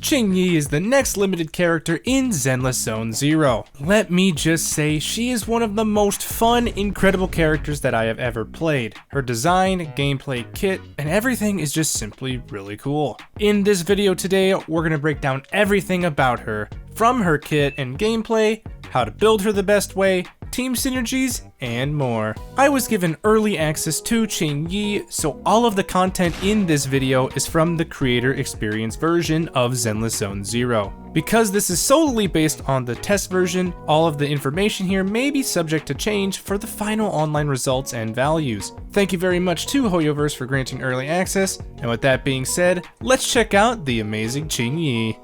Qingyi is the next limited character in Zenless Zone Zero. Let me just say, she is one of the most fun, incredible characters that I have ever played. Her design, gameplay, kit, and everything is just simply really cool. In this video today, we're gonna break down everything about her, from her kit and gameplay, how to build her the best way, team synergies, and more. I was given early access to Qingyi, so all of the content in this video is from the creator experience version of Zenless Zone Zero. Because this is solely based on the test version, all of the information here may be subject to change for the final online results and values. Thank you very much to Hoyoverse for granting early access, and with that being said, let's check out the amazing Qingyi.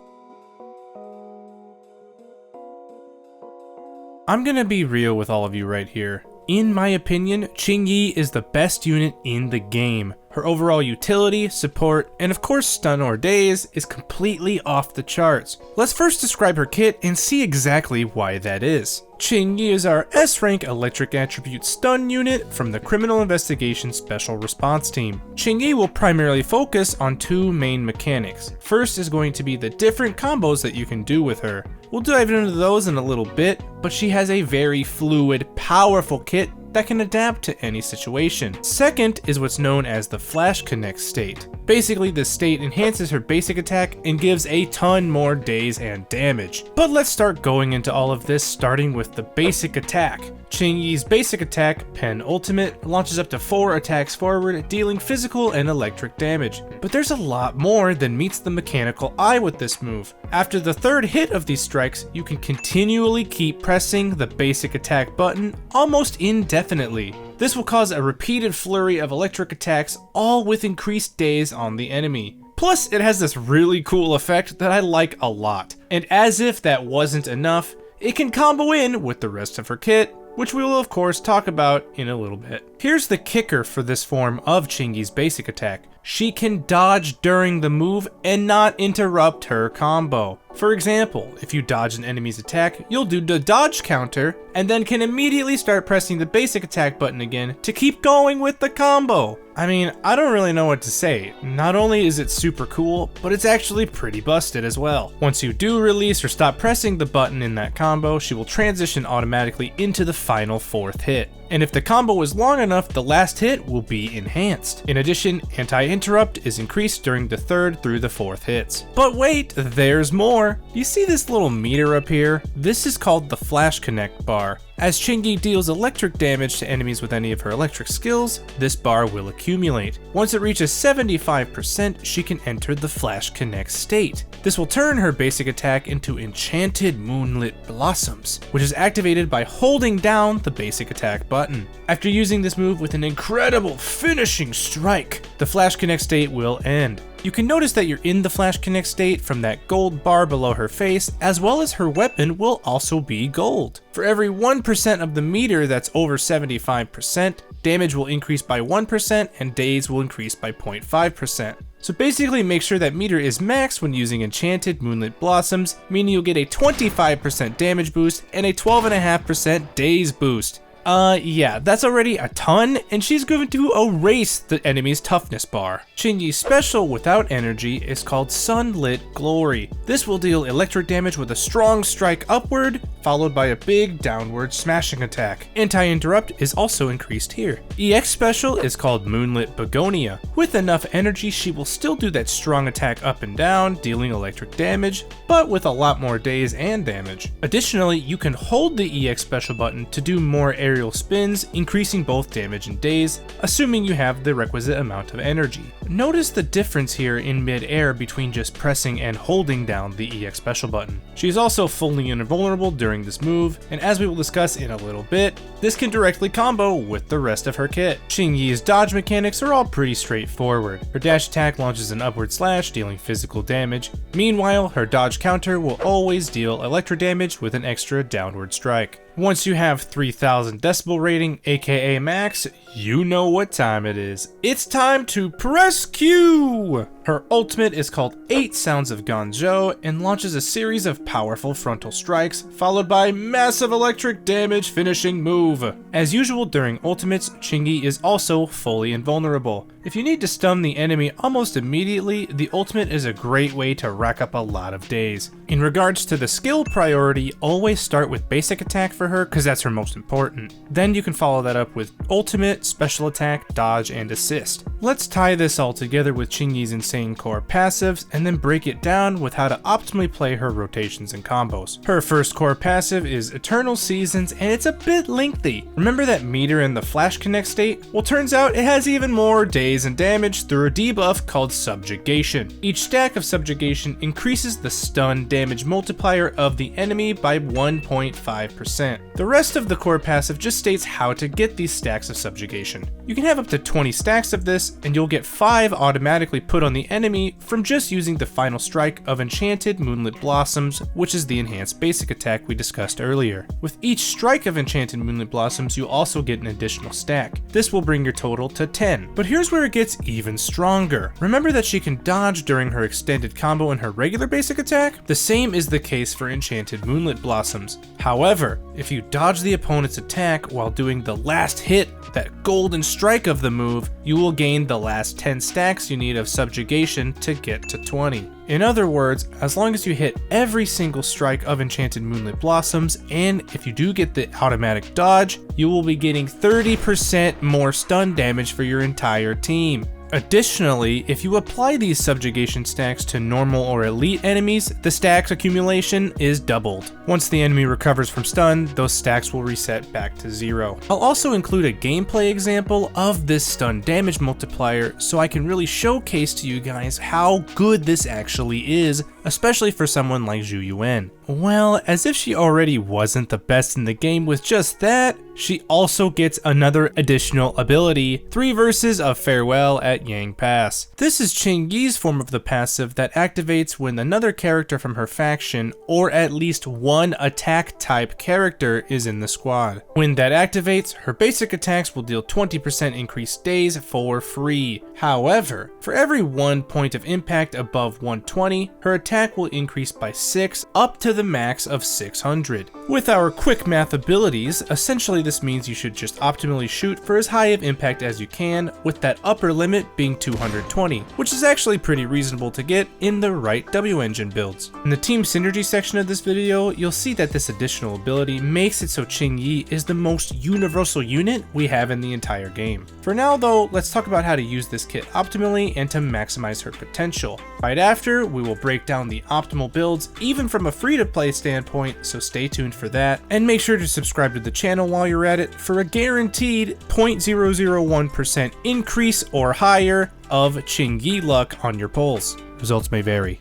I'm gonna be real with all of you right here. In my opinion, Qingyi is the best unit in the game. Her overall utility, support, and of course stun or daze is completely off the charts. Let's first describe her kit and see exactly why that is. Qingyi is our S-rank electric attribute stun unit from the Criminal Investigation Special Response Team. Qingyi will primarily focus on two main mechanics. First is going to be the different combos that you can do with her. We'll dive into those in a little bit, but she has a very fluid, powerful kit that can adapt to any situation. Second is what's known as the Flash Connect state. Basically, this state enhances her basic attack and gives a ton more daze and damage. But let's start going into all of this, starting with the basic attack. Qingyi's basic attack, Pen Ultimate, launches up to 4 attacks forward, dealing physical and electric damage. But there's a lot more than meets the mechanical eye with this move. After the third hit of these strikes, you can continually keep pressing the basic attack button almost indefinitely. This will cause a repeated flurry of electric attacks, all with increased daze on the enemy. Plus, it has this really cool effect that I like a lot. And as if that wasn't enough, it can combo in with the rest of her kit, which we will of course talk about in a little bit. Here's the kicker for this form of Qingyi's basic attack. She can dodge during the move and not interrupt her combo. For example, if you dodge an enemy's attack, you'll do the dodge counter and then can immediately start pressing the basic attack button again to keep going with the combo. I mean, I don't really know what to say. Not only is it super cool, but it's actually pretty busted as well. Once you do release or stop pressing the button in that combo, she will transition automatically into the final 4th hit. And if the combo is long enough, the last hit will be enhanced. In addition, anti-interrupt is increased during the 3rd through the 4th hits. But wait, there's more. You see this little meter up here? This is called the Flash Connect bar. As Qingyi deals electric damage to enemies with any of her electric skills, this bar will accumulate. Once it reaches 75%, she can enter the Flash Connect state. This will turn her basic attack into Enchanted Moonlit Blossoms, which is activated by holding down the basic attack button. After using this move with an incredible finishing strike, the Flash Connect state will end. You can notice that you're in the Flash Connect state from that gold bar below her face, as well as her weapon will also be gold. For every 1% of the meter that's over 75%, damage will increase by 1% and daze will increase by 0.5%. So basically make sure that meter is maxed when using Enchanted Moonlit Blossoms, meaning you'll get a 25% damage boost and a 12.5% daze boost. Yeah, that's already a ton, and she's going to erase the enemy's toughness bar. Qingyi's special without energy is called Sunlit Glory. This will deal electric damage with a strong strike upward, followed by a big downward smashing attack. Anti-interrupt is also increased here. EX special is called Moonlit Begonia. With enough energy, she will still do that strong attack up and down, dealing electric damage, but with a lot more daze and damage. Additionally, you can hold the EX special button to do more aerial spins, increasing both damage and daze, assuming you have the requisite amount of energy. Notice the difference here in mid-air between just pressing and holding down the EX special button. She is also fully invulnerable during this move, and as we will discuss in a little bit, this can directly combo with the rest of her kit. Qingyi's dodge mechanics are all pretty straightforward. Her dash attack launches an upward slash, dealing physical damage. Meanwhile, her dodge counter will always deal electro damage with an extra downward strike. Once you have 3000 decibel rating, aka max, you know what time it is. It's time to press Q! Her ultimate is called 8 Sounds of Ganzhou and launches a series of powerful frontal strikes, followed by massive electric damage finishing move. As usual during ultimates, Qingyi is also fully invulnerable. If you need to stun the enemy almost immediately, the ultimate is a great way to rack up a lot of days. In regards to the skill priority, always start with basic attack for her because that's her most important. Then you can follow that up with ultimate, special attack, dodge, and assist. Let's tie this all together with Qingyi's insane core passives and then break it down with how to optimally play her rotations and combos. Her first core passive is Eternal Seasons and it's a bit lengthy. Remember that meter in the Flash Connect state? Well, turns out it has even more days and damage through a debuff called Subjugation. Each stack of Subjugation increases the stun damage multiplier of the enemy by 1.5%. The rest of the core passive just states how to get these stacks of Subjugation. You can have up to 20 stacks of this, and you'll get 5 automatically put on the enemy from just using the final strike of Enchanted Moonlit Blossoms, which is the enhanced basic attack we discussed earlier. With each strike of Enchanted Moonlit Blossoms, you also get an additional stack. This will bring your total to 10. But here's where it gets even stronger. Remember that she can dodge during her extended combo in her regular basic attack? The same is the case for Enchanted Moonlit Blossoms. However, if you dodge the opponent's attack while doing the last hit, that golden strike of the move, you will gain the last 10 stacks you need of Subjugation to get to 20. In other words, as long as you hit every single strike of Enchanted Moonlit Blossoms, and if you do get the automatic dodge, you will be getting 30% more stun damage for your entire team. Additionally, if you apply these subjugation stacks to normal or elite enemies, the stacks accumulation is doubled. Once the enemy recovers from stun, those stacks will reset back to 0. I'll also include a gameplay example of this stun damage multiplier so I can really showcase to you guys how good this actually is, especially for someone like Zhu Yuan. Well, as if she already wasn't the best in the game with just that, she also gets another additional ability, 3 verses of Farewell at Yang Pass. This is Qingyi's form of the passive that activates when another character from her faction, or at least one attack type character, is in the squad. When that activates, her basic attacks will deal 20% increased days for free. However, for every 1 point of impact above 120, her attack will increase by 6 up to the max of 600. With our quick math abilities, essentially this means you should just optimally shoot for as high of impact as you can, with that upper limit being 220, which is actually pretty reasonable to get in the right W-Engine builds. In the Team Synergy section of this video, you'll see that this additional ability makes it so Qingyi is the most universal unit we have in the entire game. For now though, let's talk about how to use this kit optimally and to maximize her potential. Right after, we will break down the optimal builds even from a free-to-play standpoint, so stay tuned for that, and make sure to subscribe to the channel while you're at it for a guaranteed 0.001% increase or higher of Qingyi luck on your pulls. Results may vary.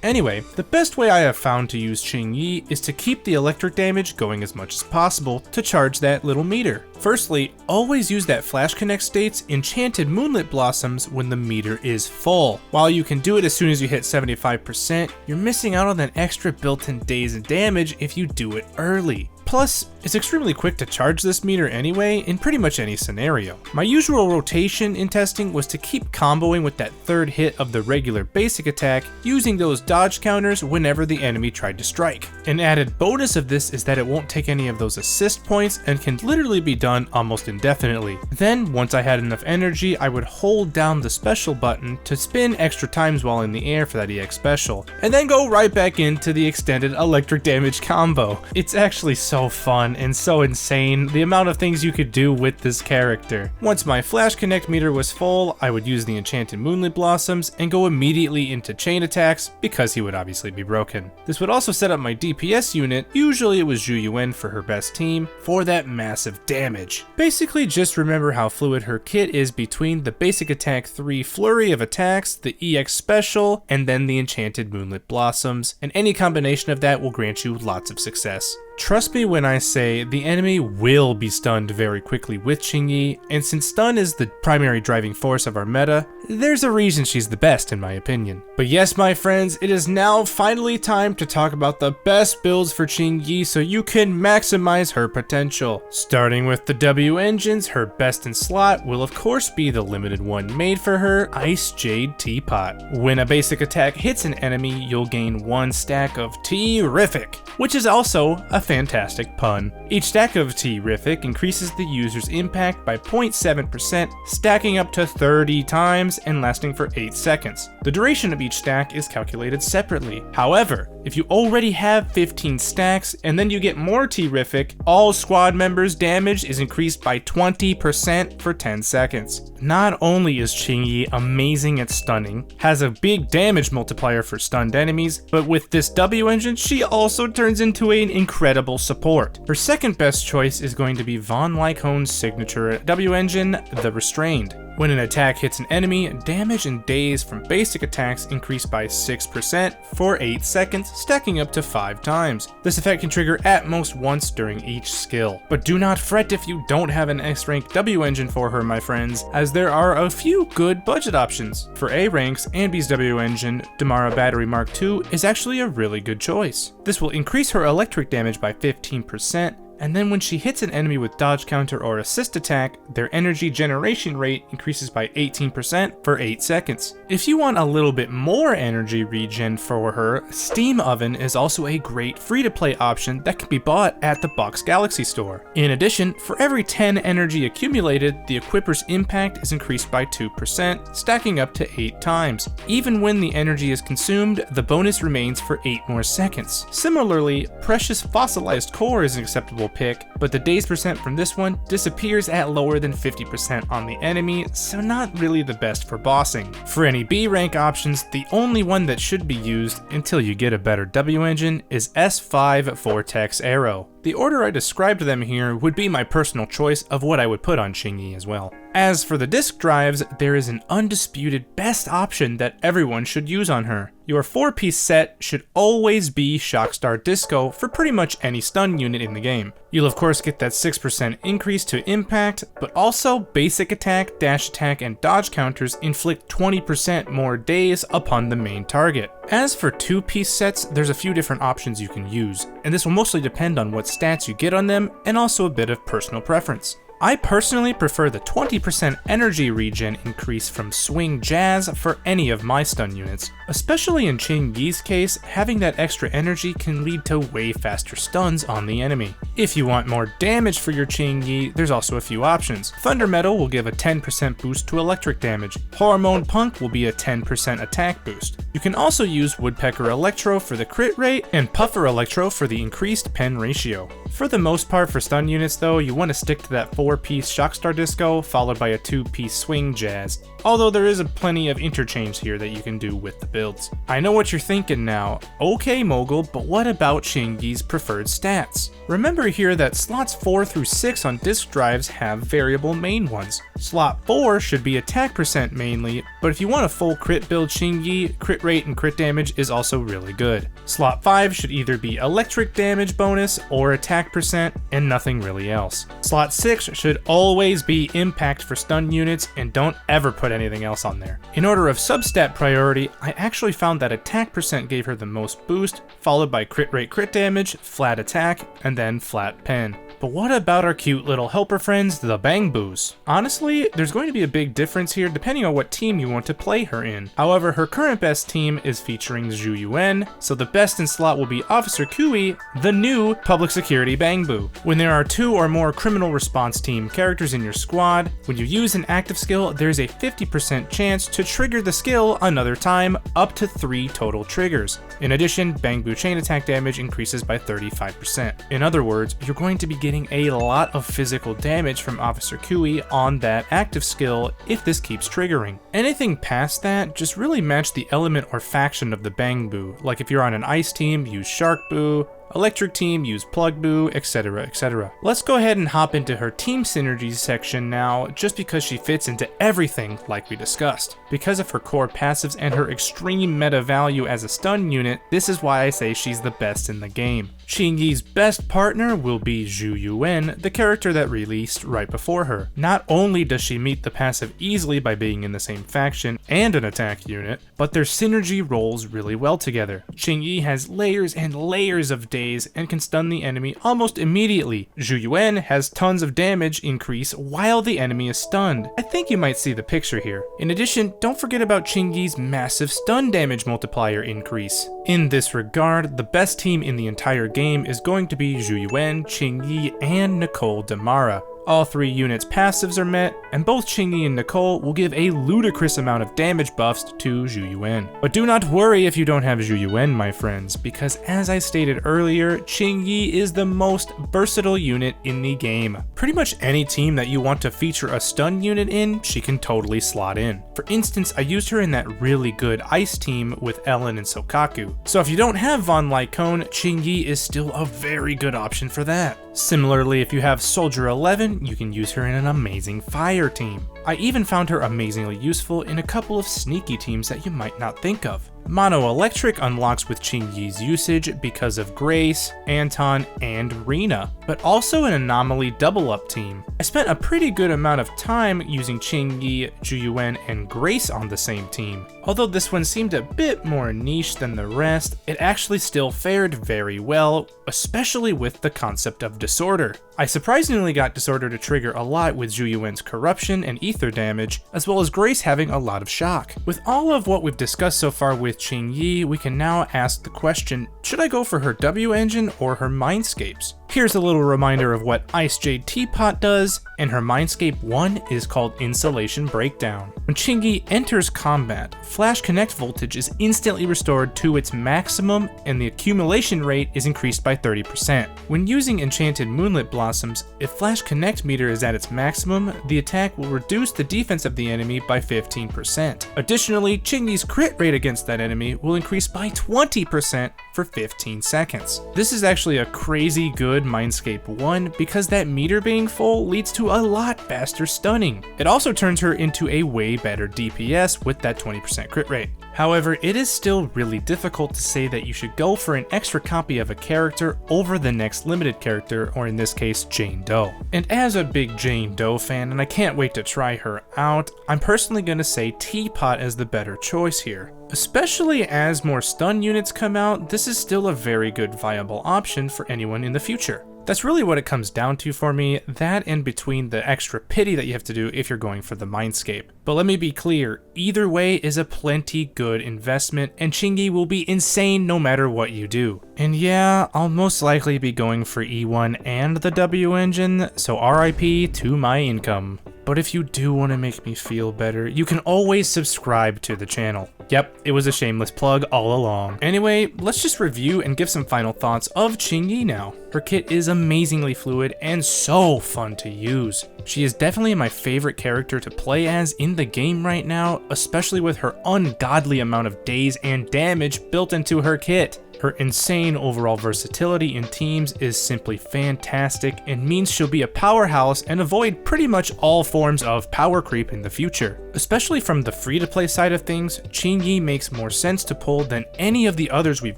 Anyway, the best way I have found to use Qingyi is to keep the electric damage going as much as possible to charge that little meter. Firstly, always use that Flash Connect state's Enchanted Moonlit Blossoms when the meter is full. While you can do it as soon as you hit 75%, you're missing out on that extra built-in days and damage if you do it early. Plus, it's extremely quick to charge this meter anyway in pretty much any scenario. My usual rotation in testing was to keep comboing with that third hit of the regular basic attack, using those dodge counters whenever the enemy tried to strike. An added bonus of this is that it won't take any of those assist points and can literally be done almost indefinitely. Then, once I had enough energy, I would hold down the special button to spin extra times while in the air for that EX special, and then go right back into the extended electric damage combo. It's actually so fun and so insane the amount of things you could do with this character. Once my Flash Connect meter was full, I would use the Enchanted Moonlit Blossoms and go immediately into chain attacks because he would obviously be broken. This would also set up my DPS unit, usually it was Zhu Yuan for her best team, for that massive damage. Basically just remember how fluid her kit is between the basic attack 3 flurry of attacks, the EX special, and then the Enchanted Moonlit Blossoms, and any combination of that will grant you lots of success. Trust me when I say the enemy will be stunned very quickly with Qingyi, and since stun is the primary driving force of our meta, there's a reason she's the best in my opinion. But yes, my friends, it is now finally time to talk about the best builds for Qingyi so you can maximize her potential. Starting with the W engines, her best in slot will of course be the limited one made for her, Ice Jade Teapot. When a basic attack hits an enemy, you'll gain 1 stack of Terrific, which is also a fantastic pun. Each stack of Terrific increases the user's impact by 0.7%, stacking up to 30 times and lasting for 8 seconds. The duration of each stack is calculated separately. However, if you already have 15 stacks and then you get more Terrific, all squad members' damage is increased by 20% for 10 seconds. Not only is Qingyi amazing at stunning, has a big damage multiplier for stunned enemies, but with this W engine, she also turns into an incredible support. Her second best choice is going to be Von Lycone's signature W engine, the Restrained. When an attack hits an enemy, damage and days from basic attacks increase by 6% for 8 seconds, stacking up to 5 times. This effect can trigger at most once during each skill. But do not fret if you don't have an S-rank W engine for her, my friends, as there are a few good budget options. For A ranks, Anbi's W engine, Damara Battery Mark II, is actually a really good choice. This will increase her electric damage by 15%, and then when she hits an enemy with dodge counter or assist attack, their energy generation rate increases by 18% for 8 seconds. If you want a little bit more energy regen for her, Steam Oven is also a great free-to-play option that can be bought at the Box Galaxy store. In addition, for every 10 energy accumulated, the equipper's impact is increased by 2%, stacking up to 8 times. Even when the energy is consumed, the bonus remains for 8 more seconds. Similarly, Precious Fossilized Core is an acceptable pick, but the days percent from this one disappears at lower than 50% on the enemy, so not really the best for bossing. For any B rank options, the only one that should be used until you get a better W engine is S5 Vortex Arrow. The order I described them here would be my personal choice of what I would put on Qingyi as well. As for the disk drives, there is an undisputed best option that everyone should use on her. Your 4-piece set should always be Shockstar Disco for pretty much any stun unit in the game. You'll of course get that 6% increase to impact, but also basic attack, dash attack, and dodge counters inflict 20% more days upon the main target. As for 2-piece sets, there's a few different options you can use, and this will mostly depend on what stats you get on them, and also a bit of personal preference. I personally prefer the 20% energy regen increase from Swing Jazz for any of my stun units. Especially in Qingyi's case, having that extra energy can lead to way faster stuns on the enemy. If you want more damage for your Qingyi, there's also a few options. Thunder Metal will give a 10% boost to electric damage. Hormone Punk will be a 10% attack boost. You can also use Woodpecker Electro for the crit rate, and Puffer Electro for the increased pen ratio. For the most part for stun units though, you want to stick to that 4-piece Shockstar Disco followed by a 2-piece Swing Jazz, although there is plenty of interchange here that you can do with the builds. I know what you're thinking now, okay Mogul, but what about Qingyi's preferred stats? Remember here that slots 4 through 6 on disk drives have variable main ones. Slot 4 should be attack percent mainly, but if you want a full crit build Qingyi, crit rate and crit damage is also really good. Slot 5 should either be electric damage bonus or attack percent and nothing really else. Slot 6 should always be impact for stun units, and don't ever put anything else on there. In order of substat priority, I actually found that attack percent gave her the most boost, followed by crit rate crit damage, flat attack, and then flat pen. But what about our cute little helper friends, the Bangboos? Honestly, there's going to be a big difference here depending on what team you want to play her in. However, her current best team is featuring Zhu Yuan, so the best in slot will be Officer Kui, the new public security Bangboo. When there are 2 or more criminal response team characters in your squad, when you use an active skill, there's a 50% chance to trigger the skill another time, up to 3 total triggers. In addition, Bangboo chain attack damage increases by 35%. In other words, you're going to be getting a lot of physical damage from Officer Kui on that active skill if this keeps triggering. Anything past that, just really match the element or faction of the Bangboo. Like if you're on an ice team, use Shark Boo, Electric team use Bangboo, etc, etc. Let's go ahead and hop into her team synergies section now, just because she fits into everything like we discussed. Because of her core passives and her extreme meta value as a stun unit, this is why I say she's the best in the game. Qingyi's best partner will be Zhu Yuan, the character that released right before her. Not only does she meet the passive easily by being in the same faction and an attack unit, but their synergy rolls really well together. Qingyi has layers and layers of daze and can stun the enemy almost immediately. Zhu Yuan has tons of damage increase while the enemy is stunned. I think you might see the picture here. In addition, don't forget about Qingyi's massive stun damage multiplier increase. In this regard, the best team in the entire game is going to be Zhu Yuan, Qingyi, and Nicole Damara. All 3 units' passives are met, and both Qingyi and Nicole will give a ludicrous amount of damage buffs to Zhu Yuan. But do not worry if you don't have Zhu Yuan, my friends, because as I stated earlier, Qingyi is the most versatile unit in the game. Pretty much any team that you want to feature a stun unit in, she can totally slot in. For instance, I used her in that really good ice team with Ellen and Sokaku. So if you don't have Von Lycone, Qingyi is still a very good option for that. Similarly, if you have Soldier 11, you can use her in an amazing fire team. I even found her amazingly useful in a couple of sneaky teams that you might not think of. Mono Electric unlocks with Qingyi's usage because of Grace, Anton, and Rina, but also an Anomaly double up team. I spent a pretty good amount of time using Qingyi, Zhu Yuan, and Grace on the same team. Although this one seemed a bit more niche than the rest, it actually still fared very well, especially with the concept of Disorder. I surprisingly got Disorder to trigger a lot with Zhu Yuan's Corruption and Ether damage, as well as Grace having a lot of shock. With all of what we've discussed so far with Qingyi, we can now ask the question, should I go for her W engine or her Mindscapes? Here's a little reminder of what Ice Jade Teapot does, and her Mindscape 1 is called Insulation Breakdown. When Qingyi enters combat, Flash Connect voltage is instantly restored to its maximum and the accumulation rate is increased by 30%. When using Enchanted Moonlit Blossoms, if Flash Connect meter is at its maximum, the attack will reduce the defense of the enemy by 15%. Additionally, Qingyi's crit rate against that enemy will increase by 20% for 15 seconds. This is actually a crazy good Mindscape 1 because that meter being full leads to a lot faster stunning. It also turns her into a way better DPS with that 20% crit rate. However, it is still really difficult to say that you should go for an extra copy of a character over the next limited character, or in this case, Jane Doe. And as a big Jane Doe fan, and I can't wait to try her out, I'm personally going to say Teapot is the better choice here. Especially as more stun units come out, this is still a very good viable option for anyone in the future. That's really what it comes down to for me, that and between the extra pity that you have to do if you're going for the Mindscape. But let me be clear, either way is a plenty good investment, and Qingyi will be insane no matter what you do. And yeah, I'll most likely be going for E1 and the W engine, so RIP to my income. But if you do want to make me feel better, you can always subscribe to the channel. Yep, it was a shameless plug all along. Anyway, let's just review and give some final thoughts of Qingyi now. Her kit is amazingly fluid and so fun to use. She is definitely my favorite character to play as in the game right now, especially with her ungodly amount of daze and damage built into her kit. Her insane overall versatility in teams is simply fantastic and means she'll be a powerhouse and avoid pretty much all forms of power creep in the future. Especially from the free-to-play side of things, Qingyi makes more sense to pull than any of the others we've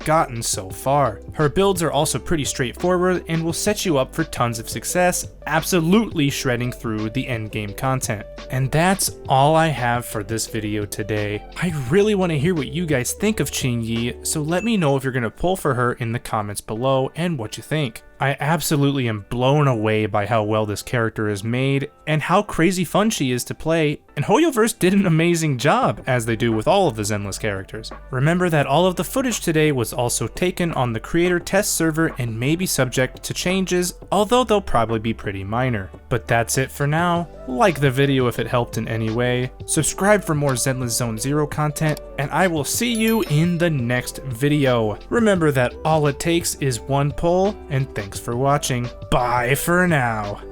gotten so far. Her builds are also pretty straightforward and will set you up for tons of success, absolutely shredding through the endgame content. And that's all I have for this video today. I really want to hear what you guys think of Qingyi, so let me know if you're going to pull for her in the comments below and what you think. I absolutely am blown away by how well this character is made and how crazy fun she is to play, and Hoyoverse did an amazing job, as they do with all of the Zenless characters. Remember that all of the footage today was also taken on the creator test server and may be subject to changes, although they'll probably be pretty minor. But that's it for now. Like the video if it helped in any way, subscribe for more Zenless Zone Zero content, and I will see you in the next video. Remember that all it takes is one pull, and thanks for watching. Bye for now.